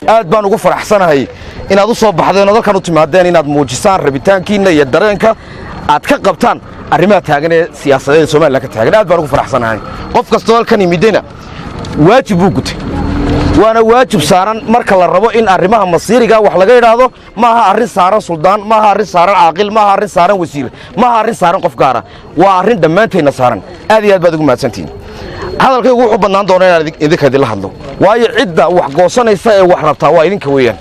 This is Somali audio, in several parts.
aad baan ugu faraxsanahay inaad u soo baxdeen oo dalkan u timaadeen inaad muujisaan rabitaankiina iyo dareenka aad ka qabtaan arrimaha taagan ee siyaasadeed ee Soomaaliland ka taagan aad baan ugu faraxsanahay qof kasta oo halkan yimidina waajib uu gutay waana waajib saaran marka la rabo in arrimaha masiiriga wax laga yiraahdo maaha arrin saaran suldaan maaha arrin saaran caaqil maaha arrin saaran wasiir maaha arrin saaran qof gaar ah waa arrin dhammaanteena saaran aad iyo aad baad ugu mahadsantihiin hadalkaygu wuxuu bannaan doonaa inaad idinka la hadlo waayo cidda wax goosanaysa ee wax rabtaa waa idinka weeyaan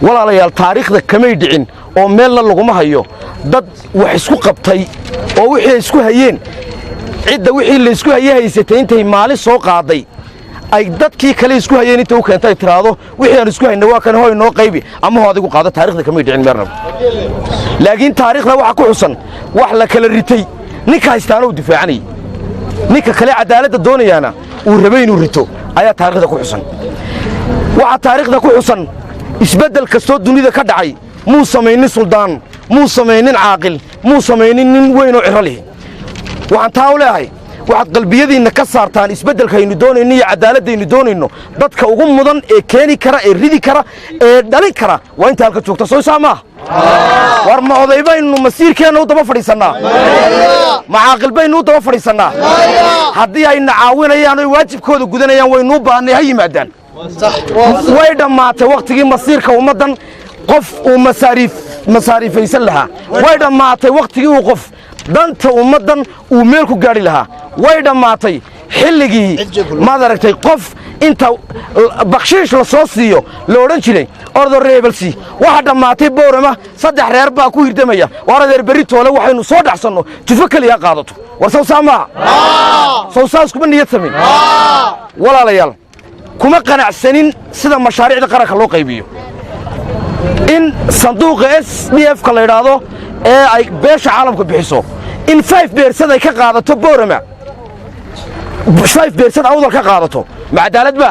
walaalayaal taariikhda kamay dhicin oo meelna laguma hayo dad wax isku qabtay oo wixii isku hayeen cidda wixii la isku haysatay intay maalin soo qaaday ay dadkii kale isku hayeen inta uu keentay tiraado wixii aan isku hayno waa kan hooy noo qaybi ama hoo adigu qaado taariikhda kamay dhicin meerna laakiin taariikhda waxa ku xusan wax la kala ritay ninka haystaana uu difaacanay ninka kale cadaaladda doonayana uu rabay inuu rito ayaa taariikhda ku xusan waxa taariikhda ku xusan isbedel kastoo dunida ka dhacay muu sameeynin suldaan muu sameeynin caaqil muu sameeynin nin weyn oo cirali waxaan taa u leeyahay waxaad qalbiyadiina ka saartaan isbedelkaynu doonayno iyo cadaaladaynu doonayno dadka ugu mudan ee keeni kara ee ridi kara ee dhalin kara waa inta halka joogta soo saama war ma odaybaynu masiirkeena u daba fadhiisanaa ma caaqil baynu u daba fadhiisanaa haddii ay nacaawinayaan oo waajibkooda gudanayaan waynu u baahnay ha yimaadaan way dhammaatay waqtigii masiirka ummaddan qof uu masaariifaysan lahaa way dhammaatay waqtigii uu qof danta ummaddan uu meel ku gaari lahaa way dhammaatay xilligii maad aragtay qof inta bakshiish la soo siiyo la odhan jiray ordo reebelsi waxa dhammaatay Borama 3 reer baa ku hirdamaya war adeer bari toole waxaynu soo dhaxsanno jufo kaliya qaadato war soo saama soo saas kuma niyad sameyn walaalayaal kuma qanacsanin sida mashaariicda qaranka loo qaybiyo in sanduuqa SDF ka la yiraahdo ee ay beesha caalamka bixiso in 5% ay ka qaadato Borama 5% awdal ka qaadato ma cadaalad ba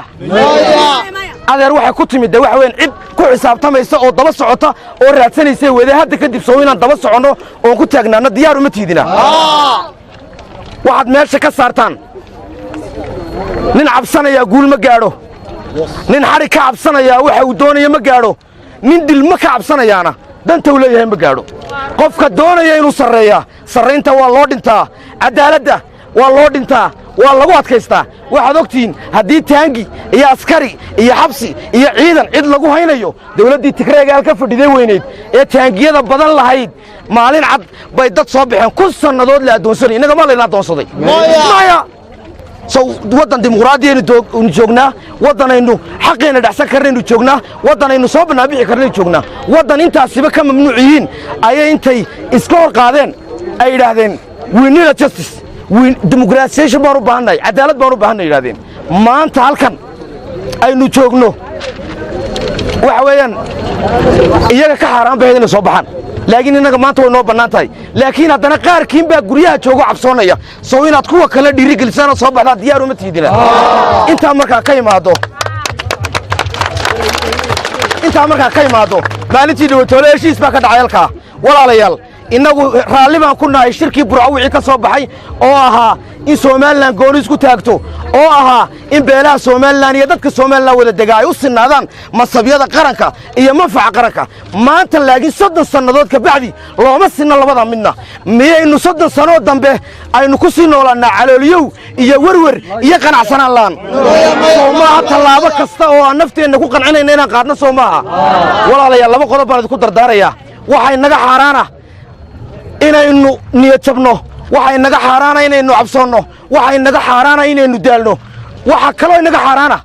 adeer waxa ku timid waxa weyn cid ku xisaabtamaysa oo daba socota oo raadsanaysa wada hadda kadib soo inaan daba socono oo ku taagnaana diyaar uma tiidina waxaad meesha ka saartaan nin cabsanaya guul ma gaadho nin xari ka cabsanaya waxa uu doonayo ma gaadho nin dilma ka cabsanayaana danta uu leeyahay ma gaadho qofka doonaya inuu sareynta waa loo dhintaa cadaaladda waa loo dhintaa waa lagu adkaystaa waxaad ogtiin haddii taangi iyo askari iyo xabsi iyo ciidan cid lagu haynayo dawladdii Tigreega halka fadhiday weyneed ee taangiyada badan lahayd maalin cad bay dad soo baxeen 1000 sanadood la adoonsanay inaga ma leena adoonsaday maya soo wadan dimuqraadiyeenu joognaa wadanaynu xaqeena dhaxsan karnaynu joognaa wadanaynu soo banaabixi karnaynu joognaa wadan intaasiba ka mamnuuciin ayay intay iska hor qaadeen ay yiraahdeen we need justice democratization baan u baahanay cadaalad baan u baahanay yiraahdeen maanta halkan aynu joogno waxa weeyaan iyaga ka xaraan baa inay soo baxaan laakiin inaga maanta way noo bannaan tahay laakiin haddana qaarkiin baa guryaha joogo cabsoonaya soo inaad kuwa kale dhiri gelisaan soo baxdaan diyaar uma tiidina inta markaa ka imaado maalintii dhawatoole heshiis baa ka dhacay halka walaalayaal inagu raalli baan ku nahay shirkii burco wixii ka soo baxay oo ahaa in Somaliland gooni isku taagto oo ahaa in beelaha Somaliland iyo dadka Somaliland wada degaa ay u sinaadaan masabyada qaranka iyo manfaca qaranka maanta laakiin 30 sanadood ka bacdi looma sinna labada midna miyaynu 30 sano dambe aynu ku sii noolaanaa calooliyow iyo warwar iyo qanacsanaan laan Soomaa talaabo kasta oo aan nafteena ku qancinayna inaan qaadno Soomaa walaalayaal laba qodob baan idinku dardaaraya waxay naga xaraana inaynu niyad jabno waxay naga xaraana inaynu cabsoonno waxay naga xaraana inaynu daalno waxa kale oo naga xaraana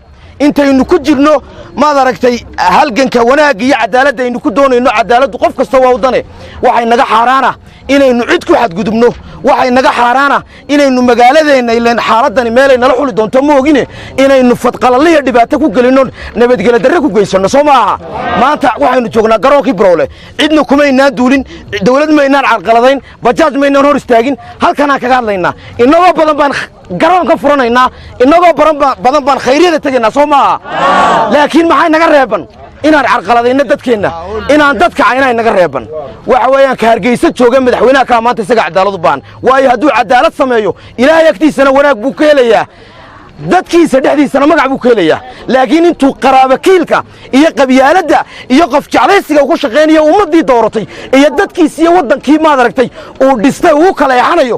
intaynu ku jirno ma aragtay halganka wanaag iyo cadaalad aynu ku doonayno cadaalad qof kasta waa wadane waxay naga xaraana inaynu cid ku xadgudubno waxay naga xaraana inaynu magaaladeena ilaan xaaladani meel ay nala xuli doonto ma ogine inaynu fadqalaliyo dhibaato ku galino nabadgelyo darro ku geysano Soomaa maanta waxaynu joognaa garoonkii Browle cidna kuma inaan duulin dawlad ma inaan carqaladayn bajaaj ma inaan hor istaagin halkan aan kaga hadlaynaa inagoo badan baan garoonka furanaynaa inagoo badan baan khayriyada tagaynaa Soomaa laakiin maxay naga reeban inaan carqaladayna dadkeena inaan dadka aynay naga reeban waxa weeyaan ka Hargeysa jooga madaxweynaha ka maanta isaga cadaalad u baan waayo hadduu cadaalad sameeyo ilaahay agtiisana wanaag buu ka helayaa dadkiisa dhexdiisana magac buu ka helayaa laakiin intuu qaraabakiilka iyo qabyaaladda iyo qof jeclaysiga ugu shaqeynayo ummadii dooratay iyo dadkiisa iyo wadankii maad aragtay uu dhistay uu kala yaxanayo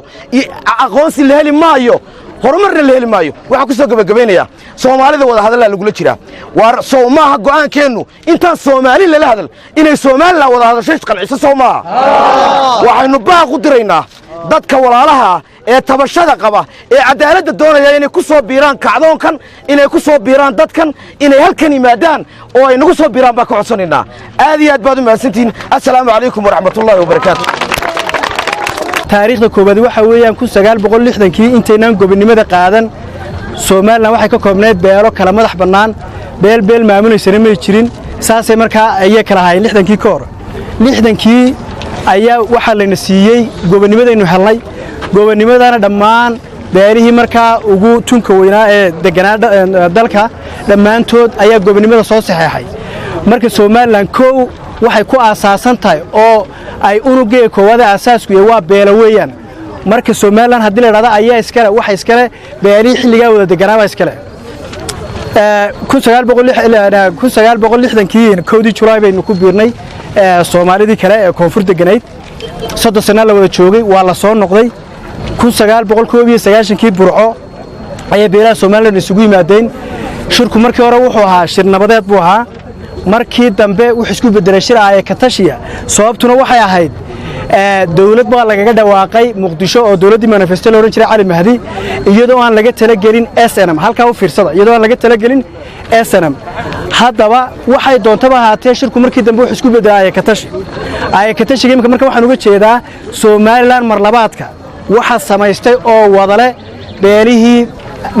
aqoonsi la heli maayo horumarna la heli maayo waxa ku soo gabagabeynaya Soomaalida wada hadal lagu jira war Soomaha go'aankeennu intaan Soomaali la hadal inay Somaliland wada hadashay qalciso Soomaha waxaynu baaq u diraynaa dadka walaalaha ee tabashada qaba ee cadaaladda doonaya inay ku soo biiraan kacdoonkan inay ku soo biiraan dadkan inay halkan yimaadaan oo ay nagu soo biiraan baa ka codsanaynaa aad iyo aad baad u mahadsantiin assalaamu calaykum waraxmatullaahi wabarakaatuh taariikhda koobaad waxa weeyaan 1960kii intaynaan gobonimada qaadan Somaliland waxay ka koobneed beelo kala madax bannaan beel maamulaysan ma jirin saasay markaa ay kala hayn 60kii ka hor 60kii ayaa waxa la nasiiyay gobonimadaynu helnay gobonimadana dhammaan beerihii markaa ugu tunka weynaa ee deganaa dalka dhammaantood ayaa gobonimada soo saxeexay marka Somaliland koow waxay ku aasaasan tahay oo ay unugeey koowada asaasku waa beelo weeyaan marka Somaliland hadii la yiraahdo ayaa iskale waxa iskale beeri xilliga wada deganaaba iskale 1960kii koodii Julaay baynu ku biirnay Soomaalidii kale ee koonfur deganayd 3 sano la wada joogay waa la soo noqday 1990kii Burco ayaa beelaha Somaliland isugu yimaadeen shirku markii hore wuxuu ahaa shir nabadeed buu ahaa markii dambe wuxuu isku bedelay shir ay ka tashiya sababtuna waxay ahayd dawlad baa lagaga dhawaaqay Muqdisho oo dawladii manifesto la oran jiray Cali Mahdi iyadoo aan laga tala gelin SNM halka u fiirsada iyadoo aan laga tala gelin SNM haddaba waxay doontaba haatee shirku markii dambe wuxuu isku bedelay ay ka tashiga marka waxaan uga jeedaa Somaliland mar labaadka waxa samaystay oo wadale beelihii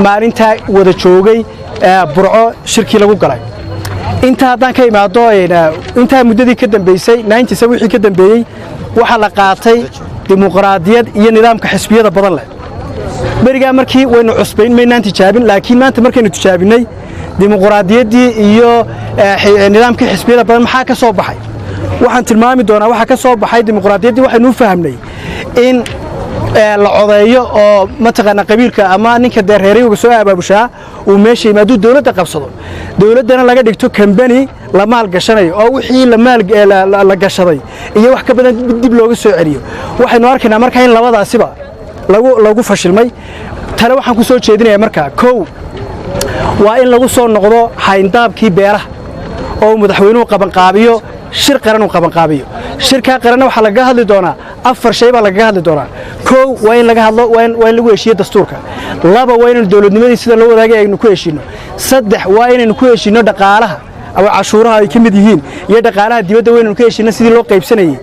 maalinta wada joogay Burco shirkii lagu galay inta haddaan ka imaado inta muddadii ka dambeysay 97 wixii ka dambeeyay waxa la qaatay dimuqraadiyad iyo nidaamka xisbiyada badan leh bariga markii waynu cusbayn maynaan tijaabin laakiin maanta markaynu tijaabinay dimuqraadiyaddii iyo nidaamka xisbiyada badan maxaa ka soo baxay waxaan tilmaami doonaa waxa ka soo baxay dimuqraadiyaddii waxaynu u fahamnay in la codeeyo oo mataqaana qabiilka ama ninka deereeriga soo abaabushaa uu meesha yimaado dawladda qabsado dawladana laga dhigto company la maal gashanayo oo wixii la gashaday iyo wax ka badan dib looga soo celiyo waxaynu arkaynaa marka in labadaasiba lagu fashilmay tale waxaan ku soo jeedinayaa marka koow waa in lagu soo noqdo hayndaabkii beeraha oo madaxweynuhu qaban qaabiyo shir qaran uu qaban qaabiyo shirka qaran waxa laga hadli doonaa afar shay baa laga hadli doonaa koow waa in laga hadlo waa in lagu heshiiyo dastuurka laba waa in dawladnimadii sida loo wadaagay aynu ku heshiino saddex waa inaynu ku heshiino dhaqaalaha ama cashuuraha ay ka mid yihiin iyo dhaqaalaha dibadda waa inaynu ku heshiino sidii loo qaybsanayay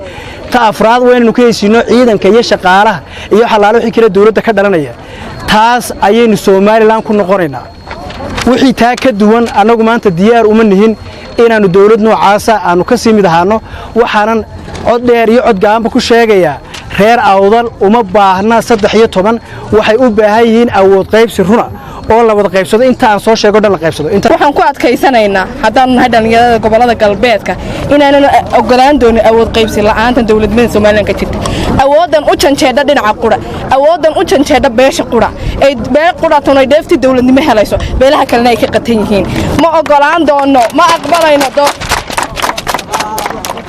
ta afraad waa inaynu ku heshiino ciidanka iyo shaqaalaha iyo xalaalo wixii kale dawladda ka dhalanaya taas ayaynu Somaliland ku noqonaynaa wixii taa ka duwan anagu maanta diyaar uma nihin inaanu dawlad noocaasa aanu ka sii mid ahaano waxaanan cod dheer iyo cod gaanba ku sheegayaa reer awdal uma baahna 13 waxay u baahan yihiin awood qaybsi runa oo la wada qaybsado inta aan soo sheego dhan la qaybsado waxaan ku adkaysanaynaa haddaan nahay dhalinyarada gobolada galbeedka inaanay ogolaan doonin awood qaybsi la'aanta dawladnimada Somaliland ka jirta awoodan u janjeeda dhinaca qura awoodan u janjeeda beesha qura ay beel qura toonay dheefti dawladnimo helayso beelaha kalena ay ka qatan yihiin ma ogolaan doono ma aqbalayno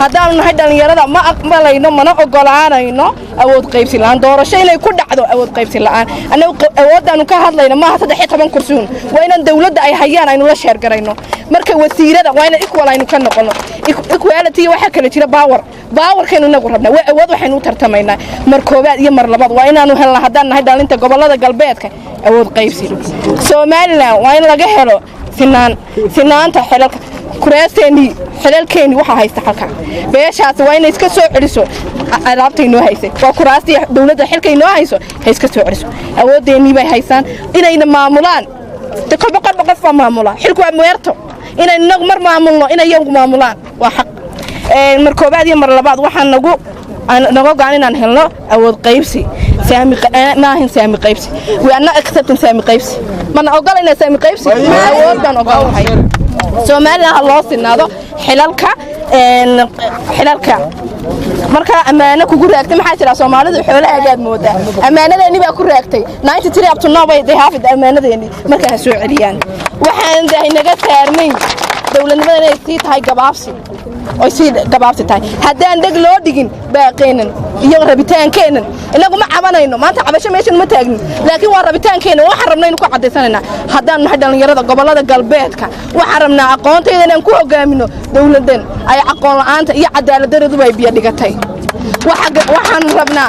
haddaan nahay dhalinyarada ma aqbalayno mana ogolaanayno awood qaybsi la'aan doorasho inay ku dhacdo awood qaybsi la'aan anagu awoodanu ka hadlayno ma 13 kursiin waa in dawladda ay hayaan aynu la sheer garayno marka wasiirada waa in equal aynu ka noqono equality waxa kale jira powerkeenu inagu rabnaa waa awood waxaynu u tartamaynaa mar koobaad iyo mar labaad waa inaanu helnaa haddaan nahay dhalinta gobolada galbeedka awood qaybsi Somaliland waa in laga helo sinaanta xelalka kuraasteeni xelalkeeni waxa haysta halka beeshaas waa in iska soo celiso alaabta inoo haysay waa kuraastii dawladda xilka inoo hayso hay iska soo celiso awoodeeni bay haysaan inayna maamulaan kolba qof maamula xilku waa meerto inay nagu mar maamulno inay iyagu maamulaan waa xaq mar koobaad iyo mar labaad waxaan nagu gaan inaan helno awood qaybsi maahin saami qaybsi waana accepting saami qaybsi mana ogolayna saami qaybsi awood baan ogolahay Somaliland loo sinaado xilalka xilalka marka amaana kugu raagtay maxaa jira Soomaalidu xoolahaagaad moodaa amaanadeeni baa ku raagtay 93 up to now way haafid amaanadeeni marka ha soo celiyaan waxaan dahinaga saarnay dawladnimada inay sii tahay gabaabsi oo sii gabaabsi tahay haddaan deg loo dhigin baaqeenan iyo rabitaankeenan inagu ma cabanayno maanta cabasho meeshan ma taagnin laakiin waa rabitaankeenan waxaan rabnaa inuu ku cadeysanayna haddaan nahay dhalinyarada gobolada galbeedka waxaan rabnaa aqoonteeda inaan ku hogaamino dawladan ay aqoon la'aanta iyo cadaalad darradu ay biyo dhigatay waxaan rabnaa